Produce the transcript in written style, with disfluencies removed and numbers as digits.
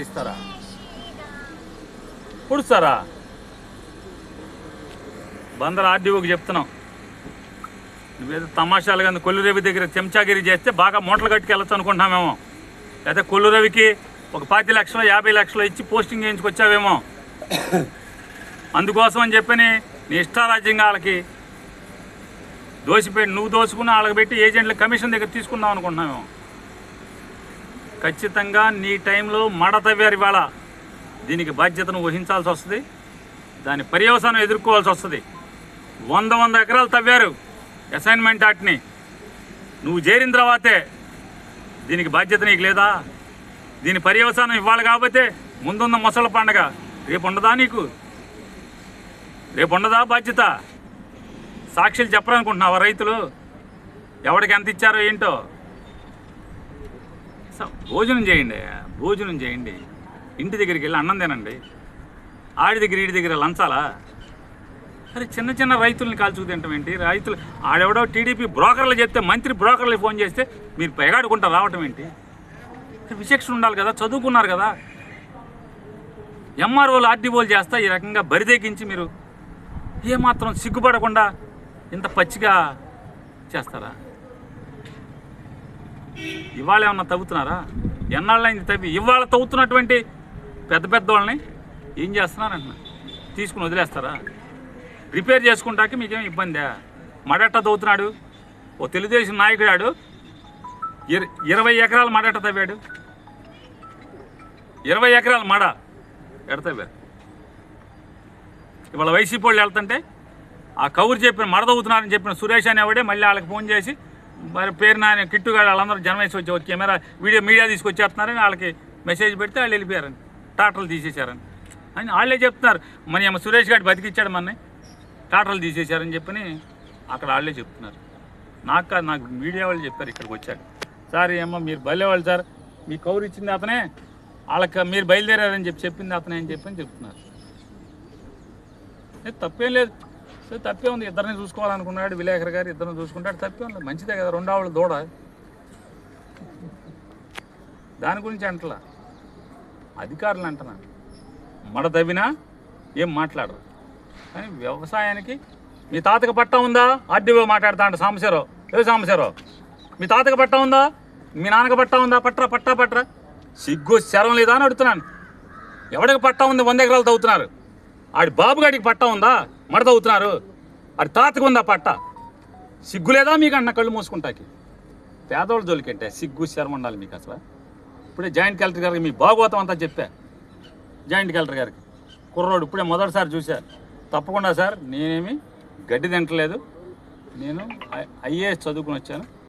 ఇస్తారా పుడుస్తారా? బందర ఆర్డీఓకి చెప్తున్నాం, నువ్వేదో తమాషాలు కానీ కొల్లురవి దగ్గర చెంచాగిరి చేస్తే బాగా మూటలు కట్టుకెళ్ళచ్చు అనుకుంటున్నామేమో. లేదా కొల్లురవికి ఒక 40 లక్షలు 50 లక్షలు ఇచ్చి పోస్టింగ్ చేయించుకొచ్చావేమో. అందుకోసం అని చెప్పని నీ ఇష్టారాజ్యంగా వాళ్ళకి దోసిపెట్టి నువ్వు దోసుకుని వాళ్ళకి పెట్టి ఏజెంట్ల కమిషన్ దగ్గర తీసుకుందాం అనుకుంటున్నామేమో. ఖచ్చితంగా నీ టైంలో మడ తవ్వారు ఇవాళ. దీనికి బాధ్యతను వహించాల్సి వస్తుంది, దాని పర్యవసానం ఎదుర్కోవాల్సి వస్తుంది. 100 ఎకరాలు తవ్వారు అసైన్మెంట్ యాక్ట్ని. నువ్వు చేరిన తర్వాతే దీనికి బాధ్యత నీకు లేదా? దీని పర్యవసానం ఇవ్వాలి కాబట్టి ముందున్న మొసళ్ళ పండగ రేపు ఉండదా? నీకు రేపు ఉండదా బాధ్యత? సాక్షులు చెప్పరనుకుంటున్నావా? రైతులు ఎవరికి ఎంత ఇచ్చారో ఏంటో భోజనం చేయండి, భోజనం చేయండి. ఇంటి దగ్గరికి వెళ్ళి అన్నం తినండి. ఆడి దగ్గర ఈడి దగ్గర లంచాలా? అరే చిన్న చిన్న రైతుల్ని కాల్చుకు తింటాం ఏంటి? రైతులు ఆడెవడో టీడీపీ బ్రోకర్లు చెప్తే మంత్రి బ్రోకర్లు ఫోన్ చేస్తే మీరు పెగాడుకుంటా రావటం ఏంటి? విచక్షణ ఉండాలి కదా, చదువుకున్నారు కదా. ఎంఆర్ఓలు ఆర్డీఓలు చేస్తా ఈ రకంగా బరిదెక్కించి మీరు ఏమాత్రం సిగ్గుపడకుండా ఇంత పచ్చిగా చేస్తారా? ఇవాళ ఏమన్నా తవ్వుతున్నారా? ఎన్నాళ్ళైంది తవ్వి? ఇవాళ తవ్వుతున్నటువంటి పెద్ద పెద్ద వాళ్ళని ఏం చేస్తున్నారంటున్నా తీసుకుని వదిలేస్తారా? రిపేర్ చేసుకుంటాకి మీకేం ఇబ్బందా? మడట్ట తవ్వుతున్నాడు ఓ తెలుగుదేశం నాయకుడాడు, 20 ఎకరాల మడట్ట తవ్వాడు. 20 ఎకరాల మడ ఎడ తవ్వారు. ఇవాళ వైసీపీ వాళ్ళు వెళ్తుంటే ఆ కౌరు చెప్పిన మడ తవ్వుతున్నారని చెప్పిన సురేష్ అనేవాడే మళ్ళీ వాళ్ళకి ఫోన్ చేసి మరి పేరు నాయన కిట్టుగాడు వాళ్ళందరూ జనమేసి వచ్చి కెమెరా మీడియా తీసుకొచ్చేస్తున్నారని వాళ్ళకి మెసేజ్ పెడితే వాళ్ళు వెళ్ళిపోయారని, టాటర్లు తీసేశారని అని వాళ్ళే చెప్తున్నారు. మన ఏమో సురేష్ గారు బతికిచ్చాడు మన టాటర్లు తీసేశారని చెప్పని అక్కడ వాళ్ళే చెప్తున్నారు. నాకు మీడియా వాళ్ళు చెప్పారు ఇక్కడికి వచ్చాక, సార్ ఏమో మీరు బయలుదేరాలి సార్, మీ కౌరు ఇచ్చింది అతనే, వాళ్ళకి మీరు బయలుదేరారని చెప్పింది అతనే అని చెప్పని చెప్తున్నారు. తప్పేం లేదు, సో తప్పే ఉంది. ఇద్దరిని చూసుకోవాలనుకున్నాడు విలేకరు గారు, ఇద్దరిని చూసుకుంటాడు, తప్పే ఉంది, మంచిదే కదా. 2 ఆవుల దూడ, దాని గురించి అంటలా. అధికారులు అంటున్నా మడ దవ్వినా ఏం మాట్లాడరు. కానీ వ్యవసాయానికి మీ తాతకు పట్టా ఉందా? ఆర్డీఓ మాట్లాడుతా అంట సాంబశివరావు. సాంబశివరావు మీ తాతకు పట్టా ఉందా? మీ నాన్నకు పట్టా ఉందా? పట్రా సిగ్గు శరం లేదా అని అడుగుతున్నాను. ఎవడికి పట్టా ఉంది? 100 ఎకరాలు తవ్వుతున్నారు. ఆడి బాబుగాడికి పట్టా ఉందా? మడ తవ్వుతున్నారు. ఆడి తాతకు ఉందా పట్ట? సిగ్గు లేదా మీకు అన్న కళ్ళు మూసుకుంటాకి? పేదవాళ్ళు జోలికంటే సిగ్గు శరం ఉండాలి మీకు అసలు. ఇప్పుడే జాయింట్ కలెక్టర్ గారికి మీ భాగవతం అంతా చెప్పా. జాయింట్ కలెక్టర్ గారికి కుర్రోడు ఇప్పుడే మొదటిసారి చూశా. తప్పకుండా సార్, నేనేమి గడ్డి తింటలేదు, నేను ఐఏఎస్ చదువుకుని వచ్చాను,